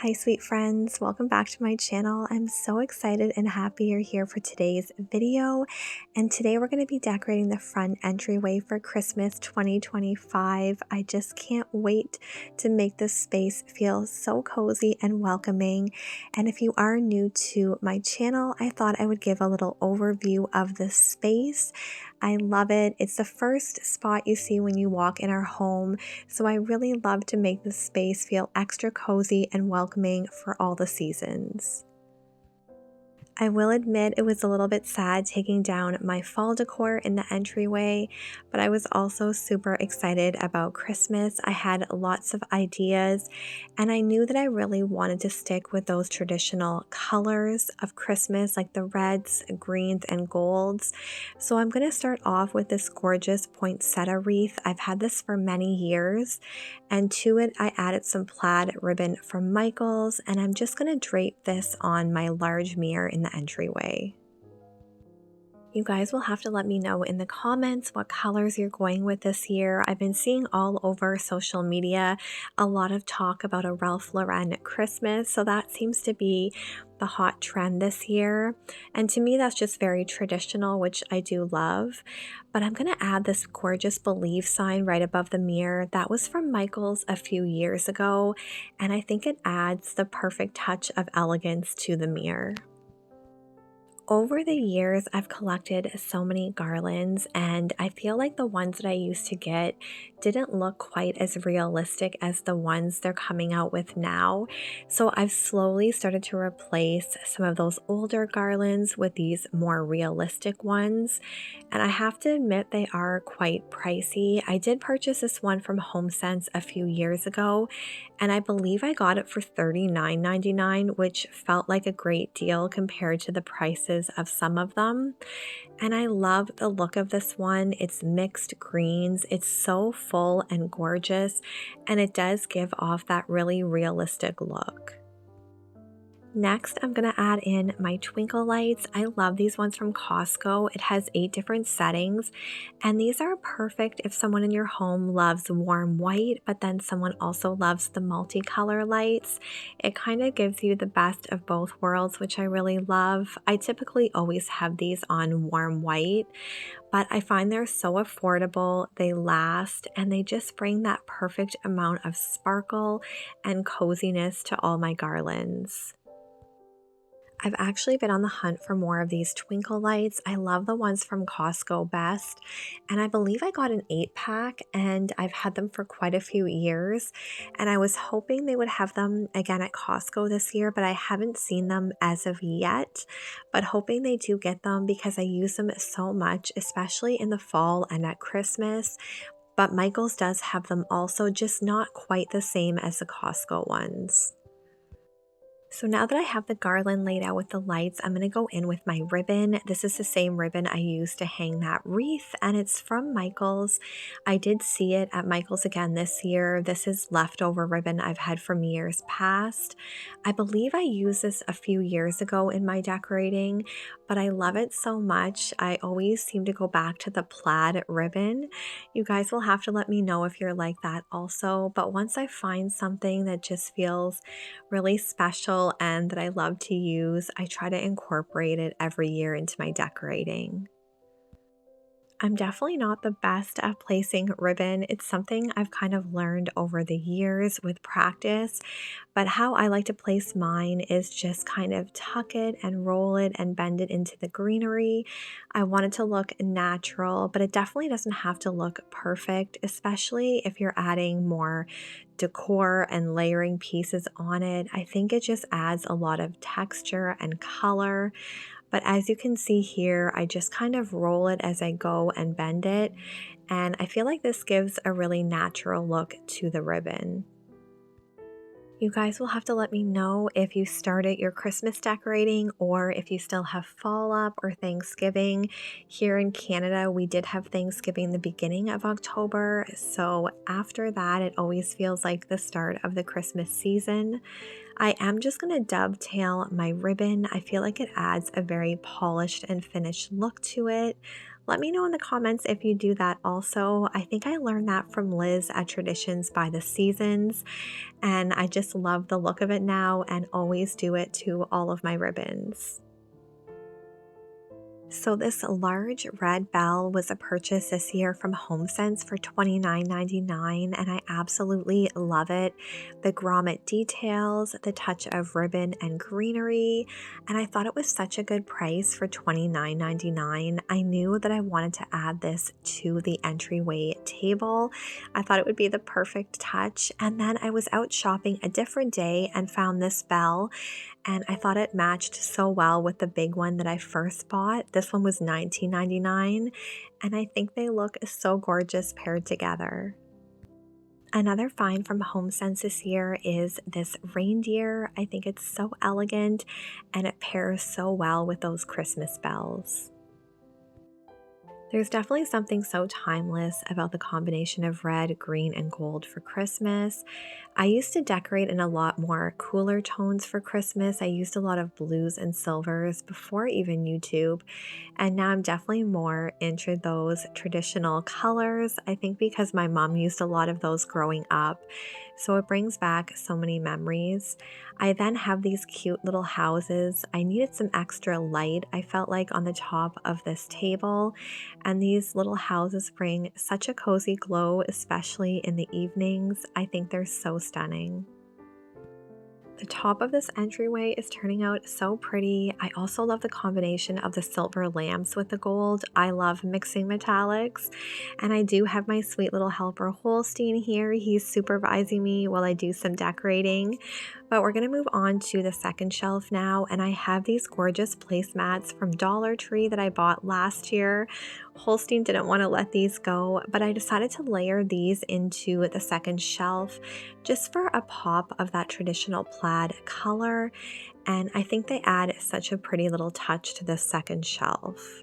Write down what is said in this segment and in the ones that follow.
Hi sweet friends, welcome back to my channel. I'm so excited and happy you're here for today's video. And today we're going to be decorating the front entryway for Christmas 2025. I just can't wait to make this space feel so cozy and welcoming. And if you are new to my channel, I thought I would give a little overview of the space. I love it. It's the first spot you see when you walk in our home. So I really love to make this space feel extra cozy and welcoming for all the seasons. I will admit it was a little bit sad taking down my fall decor in the entryway, but I was also super excited about Christmas. I had lots of ideas, and I knew that I really wanted to stick with those traditional colors of Christmas, like the reds, greens, and golds. So I'm going to start off with this gorgeous poinsettia wreath. I've had this for many years, and to it I added some plaid ribbon from Michaels, and I'm just going to drape this on my large mirror in the entryway. You guys will have to let me know in the comments what colors you're going with this year. I've been seeing all over social media a lot of talk about a Ralph Lauren Christmas, so that seems to be the hot trend this year. And to me, that's just very traditional, which I do love. But I'm going to add this gorgeous Believe sign right above the mirror. That was from Michaels a few years ago, and I think it adds the perfect touch of elegance to the mirror. Over the years, I've collected so many garlands, and I feel like the ones that I used to get didn't look quite as realistic as the ones they're coming out with now. So I've slowly started to replace some of those older garlands with these more realistic ones. And I have to admit they are quite pricey. I did purchase this one from HomeSense a few years ago, and I believe I got it for $39.99, which felt like a great deal compared to the prices of some of them. And I love the look of this one. It's mixed greens. It's so full and gorgeous, and it does give off that really realistic look. Next, I'm going to add in my twinkle lights. I love these ones from Costco. It has 8 different settings, and these are perfect if someone in your home loves warm white, but then someone also loves the multicolor lights. It kind of gives you the best of both worlds, which I really love. I typically always have these on warm white, but I find they're so affordable, they last, and they just bring that perfect amount of sparkle and coziness to all my garlands. I've actually been on the hunt for more of these twinkle lights. I love the ones from Costco best, and I believe I got an 8-pack, and I've had them for quite a few years, and I was hoping they would have them again at Costco this year, but I haven't seen them as of yet, but hoping they do get them because I use them so much, especially in the fall and at Christmas. But Michaels does have them also, just not quite the same as the Costco ones. So now that I have the garland laid out with the lights, I'm going to go in with my ribbon. This is the same ribbon I used to hang that wreath, and it's from Michaels. I did see it at Michaels again this year. This is leftover ribbon I've had from years past. I believe I used this a few years ago in my decorating, but I love it so much. I always seem to go back to the plaid ribbon. You guys will have to let me know if you're like that also, but once I find something that just feels really special and that I love to use, I try to incorporate it every year into my decorating. I'm definitely not the best at placing ribbon. It's something I've kind of learned over the years with practice, but how I like to place mine is just kind of tuck it and roll it and bend it into the greenery. I want it to look natural, but it definitely doesn't have to look perfect, especially if you're adding more decor and layering pieces on it. I think it just adds a lot of texture and color. But as you can see here, I just kind of roll it as I go and bend it. And I feel like this gives a really natural look to the ribbon. You guys will have to let me know if you started your Christmas decorating or if you still have fall up or Thanksgiving. Here in Canada, we did have Thanksgiving the beginning of October. So after that, it always feels like the start of the Christmas season. I am just going to dovetail my ribbon. I feel like it adds a very polished and finished look to it. Let me know in the comments if you do that also. I think I learned that from Liz at Traditions by the Seasons, and I just love the look of it now and always do it to all of my ribbons. So this large red bell was a purchase this year from HomeSense for $29.99, and I absolutely love it. The grommet details, the touch of ribbon and greenery, and I thought it was such a good price for $29.99. I knew that I wanted to add this to the entryway table. I thought it would be the perfect touch, and then I was out shopping a different day and found this bell, and I thought it matched so well with the big one that I first bought. This one was $19.99, and I think they look so gorgeous paired together. Another find from HomeSense this year is this reindeer. I think it's so elegant and it pairs so well with those Christmas bells. There's definitely something so timeless about the combination of red, green, and gold for Christmas. I used to decorate in a lot more cooler tones for Christmas. I used a lot of blues and silvers before even YouTube, and now I'm definitely more into those traditional colors. I think because my mom used a lot of those growing up, so it brings back so many memories. I then have these cute little houses. I needed some extra light, I felt like, on the top of this table, and these little houses bring such a cozy glow, especially in the evenings. I think they're so stunning. The top of this entryway is turning out so pretty. I also love the combination of the silver lamps with the gold. I love mixing metallics. And I do have my sweet little helper Holstein here. He's supervising me while I do some decorating. But we're going to move on to the second shelf now, and I have these gorgeous placemats from Dollar Tree that I bought last year. Holstein didn't want to let these go, but I decided to layer these into the second shelf just for a pop of that traditional plaid color, and I think they add such a pretty little touch to this second shelf.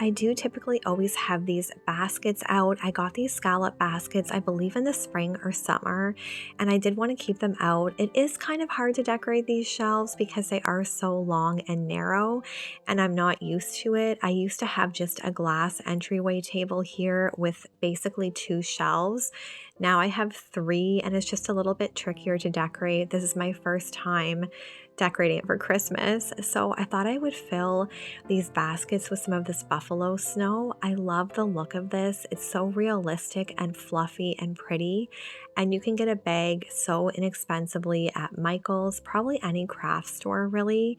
I do typically always have these baskets out. I got these scallop baskets, I believe in the spring or summer, and I did want to keep them out. It is kind of hard to decorate these shelves because they are so long and narrow, and I'm not used to it. I used to have just a glass entryway table here with basically 2 shelves. Now I have 3, and it's just a little bit trickier to decorate. This is my first time decorating it for Christmas, so I thought I would fill these baskets with some of this buffalo snow. I love the look of this. It's so realistic and fluffy and pretty, and you can get a bag so inexpensively at Michael's, probably any craft store really.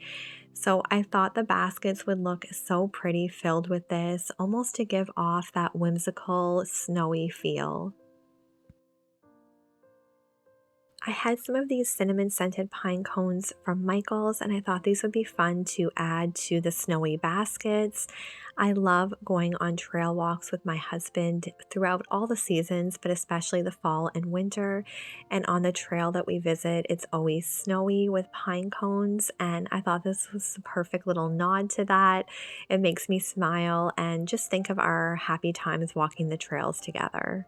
So I thought the baskets would look so pretty filled with this, almost to give off that whimsical snowy feel. I had some of these cinnamon scented pine cones from Michael's, and I thought these would be fun to add to the snowy baskets. I love going on trail walks with my husband throughout all the seasons, but especially the fall and winter. And on the trail that we visit, it's always snowy with pine cones, and I thought this was the perfect little nod to that. It makes me smile and just think of our happy times walking the trails together.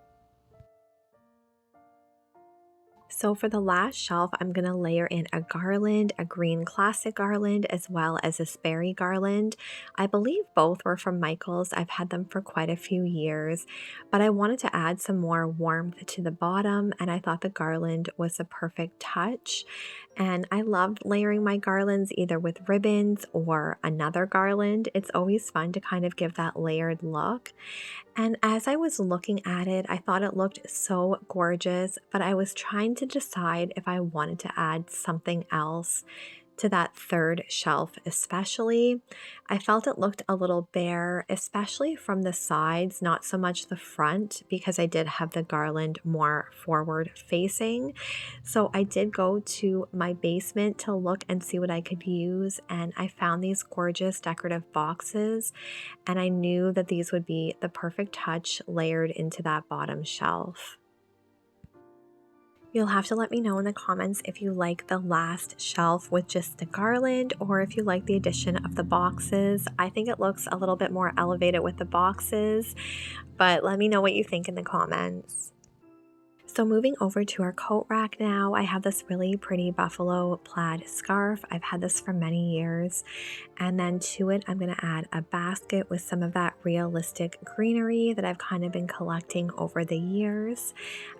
So for the last shelf, I'm going to layer in a garland, a green classic garland, as well as a Sperry garland. I believe both were from Michael's. I've had them for quite a few years, but I wanted to add some more warmth to the bottom, and I thought the garland was a perfect touch. And I loved layering my garlands either with ribbons or another garland. It's always fun to kind of give that layered look. And as I was looking at it, I thought it looked so gorgeous, but I was trying to decide if I wanted to add something else to that third shelf especially. I felt it looked a little bare, especially from the sides, not so much the front, because I did have the garland more forward facing. So I did go to my basement to look and see what I could use, and I found these gorgeous decorative boxes, and I knew that these would be the perfect touch layered into that bottom shelf. You'll have to let me know in the comments if you like the last shelf with just the garland or if you like the addition of the boxes. I think it looks a little bit more elevated with the boxes, but let me know what you think in the comments. So moving over to our coat rack now, I have this really pretty buffalo plaid scarf. I've had this for many years. And then to it, I'm going to add a basket with some of that realistic greenery that I've kind of been collecting over the years.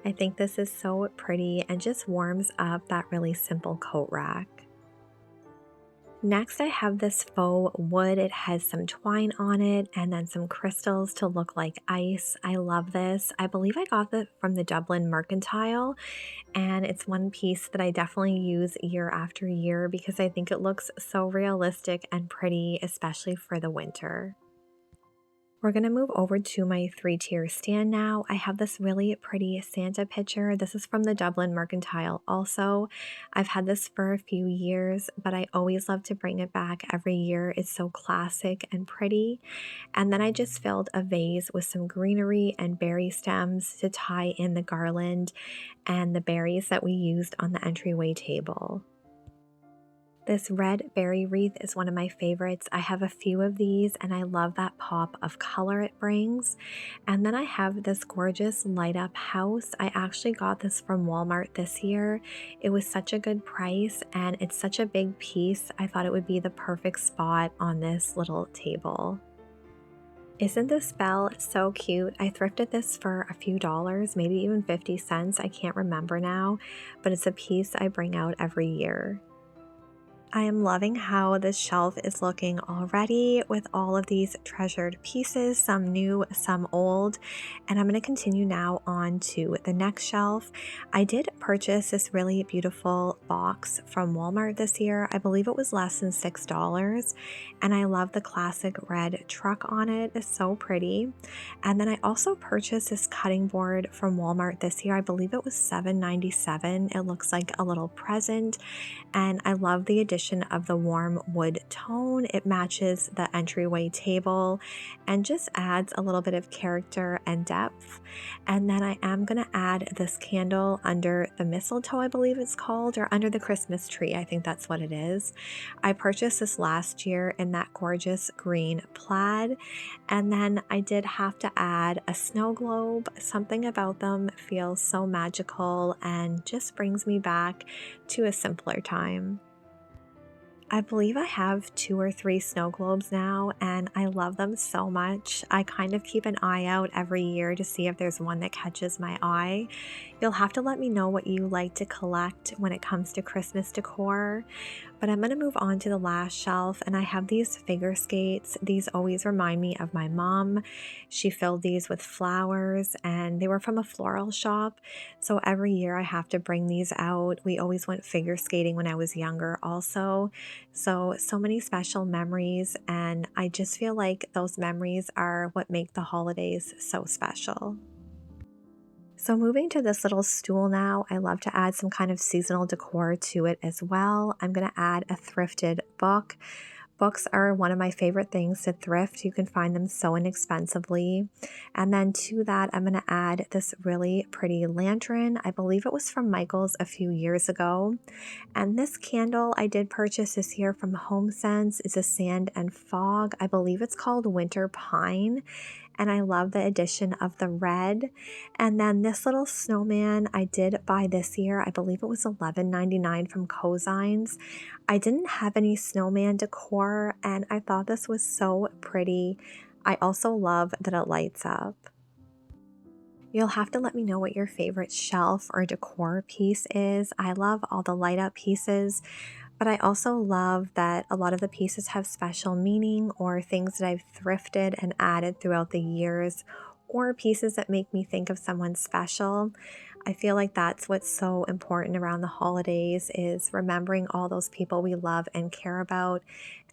I think this is so pretty and just warms up that really simple coat rack. Next, I have this faux wood. It has some twine on it and then some crystals to look like ice. I love this. I believe I got it from the Dublin Mercantile, and it's one piece that I definitely use year after year because I think it looks so realistic and pretty, especially for the winter. We're going to move over to my 3-tier stand now. I have this really pretty Santa picture. This is from the Dublin Mercantile also. I've had this for a few years, but I always love to bring it back every year. It's so classic and pretty. And then I just filled a vase with some greenery and berry stems to tie in the garland and the berries that we used on the entryway table. This red berry wreath is one of my favorites. I have a few of these and I love that pop of color it brings. And then I have this gorgeous light up house. I actually got this from Walmart this year. It was such a good price and it's such a big piece. I thought it would be the perfect spot on this little table. Isn't this bell so cute? I thrifted this for a few dollars, maybe even 50 cents. I can't remember now, but it's a piece I bring out every year. I am loving how this shelf is looking already with all of these treasured pieces, some new, some old, and I'm going to continue now on to the next shelf. I did purchase this really beautiful box from Walmart this year. I believe it was less than $6, and I love the classic red truck on it. It's so pretty. And then I also purchased this cutting board from Walmart this year. I believe it was $7.97. It looks like a little present. And I love the addition of the warm wood tone. It matches the entryway table and just adds a little bit of character and depth. And then I am going to add this candle under the mistletoe, I believe it's called, or under the Christmas tree. I think that's what it is. I purchased this last year in that gorgeous green plaid. And then I did have to add a snow globe. Something about them feels so magical and just brings me back to a simpler time. I believe I have 2 or 3 snow globes now, and I love them so much. I kind of keep an eye out every year to see if there's one that catches my eye. You'll have to let me know what you like to collect when it comes to Christmas decor. But I'm going to move on to the last shelf, and I have these figure skates. These always remind me of my mom. She filled these with flowers, and they were from a floral shop. So every year I have to bring these out. We always went figure skating when I was younger also. So many special memories, and I just feel like those memories are what make the holidays so special. So moving to this little stool now, I love to add some kind of seasonal decor to it as well. I'm going to add a thrifted book. Books are one of my favorite things to thrift. You can find them so inexpensively. And then to that, I'm going to add this really pretty lantern. I believe it was from Michael's a few years ago. And this candle I did purchase this year from HomeSense is a sand and fog. I believe it's called Winter Pine. And I love the addition of the red. And then this little snowman I did buy this year. I believe it was $11.99 from Cozines. I didn't have any snowman decor, and I thought this was so pretty. I also love that it lights up. You'll have to let me know what your favorite shelf or decor piece is. I love all the light up pieces, but I also love that a lot of the pieces have special meaning or things that I've thrifted and added throughout the years, or pieces that make me think of someone special. I feel like that's what's so important around the holidays, is remembering all those people we love and care about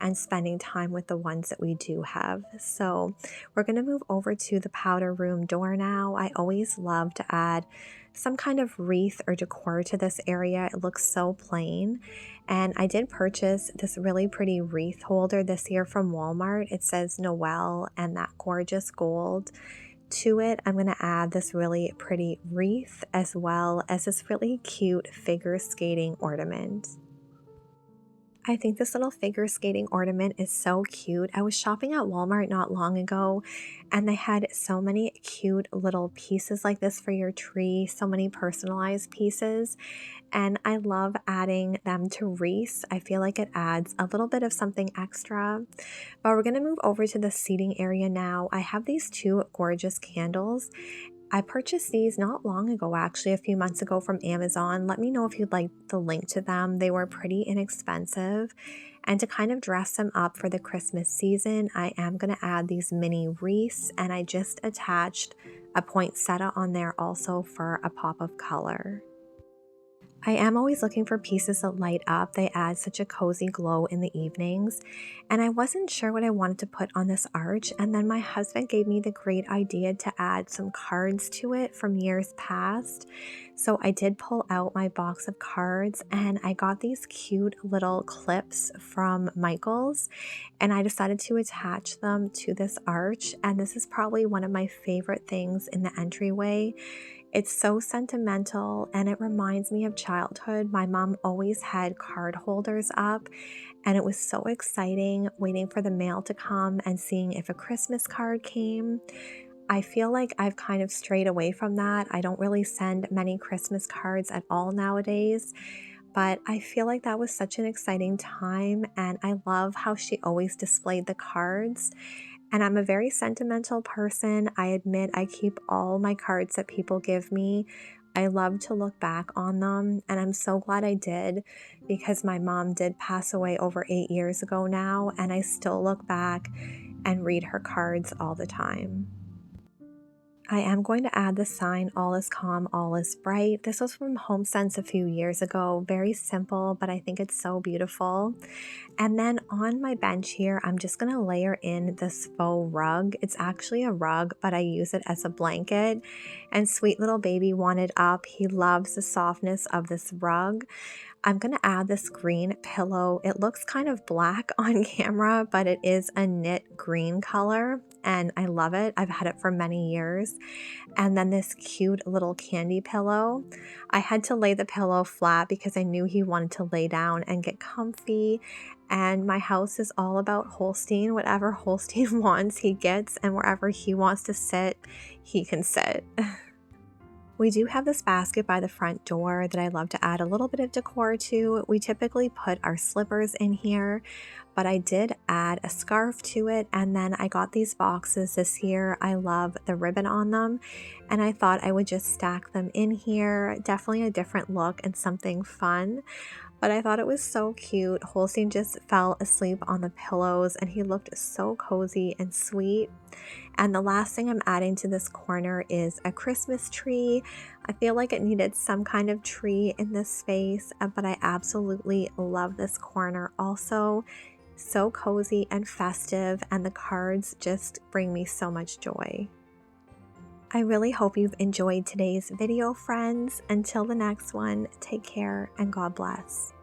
and spending time with the ones that we do have. So we're going to move over to the powder room door now. I always love to add some kind of wreath or decor to this area. It looks so plain. And I did purchase this really pretty wreath holder this year from Walmart. It says Noel and that gorgeous gold. To it, I'm going to add this really pretty wreath as well as this really cute figure skating ornament. I think this little figure skating ornament is so cute. I was shopping at Walmart not long ago and they had so many cute little pieces like this for your tree, so many personalized pieces. And I love adding them to wreaths. I feel like it adds a little bit of something extra. But we're gonna move over to the seating area now. I have these two gorgeous candles. I purchased these not long ago, actually, a few months ago from Amazon. Let me know if you'd like the link to them. They were pretty inexpensive. And to kind of dress them up for the Christmas season, I am going to add these mini wreaths, and I just attached a poinsettia on there also for a pop of color. I am always looking for pieces that light up. They add such a cozy glow in the evenings. And I wasn't sure what I wanted to put on this arch. And then my husband gave me the great idea to add some cards to it from years past. So I did pull out my box of cards and I got these cute little clips from Michael's. And I decided to attach them to this arch. And this is probably one of my favorite things in the entryway. It's so sentimental and it reminds me of childhood. My mom always had card holders up, and it was so exciting waiting for the mail to come and seeing if a Christmas card came. I feel like I've kind of strayed away from that. I don't really send many Christmas cards at all nowadays, but I feel like that was such an exciting time, and I love how she always displayed the cards. And I'm a very sentimental person. I admit I keep all my cards that people give me. I love to look back on them, and I'm so glad I did because my mom did pass away over 8 years ago now, and I still look back and read her cards all the time. I am going to add the sign, all is calm, all is bright. This was from HomeSense a few years ago. Very simple, but I think it's so beautiful. And then on my bench here, I'm just going to layer in this faux rug. It's actually a rug, but I use it as a blanket. And sweet little baby wanted up. He loves the softness of this rug. I'm going to add this green pillow. It looks kind of black on camera, but it is a knit green color and I love it. I've had it for many years. And then this cute little candy pillow. I had to lay the pillow flat because I knew he wanted to lay down and get comfy. And my house is all about Holstein. Whatever Holstein wants, he gets, and wherever he wants to sit, he can sit. We do have this basket by the front door that I love to add a little bit of decor to. We typically put our slippers in here, but I did add a scarf to it, and then I got these boxes this year. I love the ribbon on them, and I thought I would just stack them in here. Definitely a different look and something fun. But I thought it was so cute. Holstein just fell asleep on the pillows and he looked so cozy and sweet. And the last thing I'm adding to this corner is a Christmas tree. I feel like it needed some kind of tree in this space, but I absolutely love this corner also. So cozy and festive, and the cards just bring me so much joy. I really hope you've enjoyed today's video, friends. Until the next one, take care and God bless.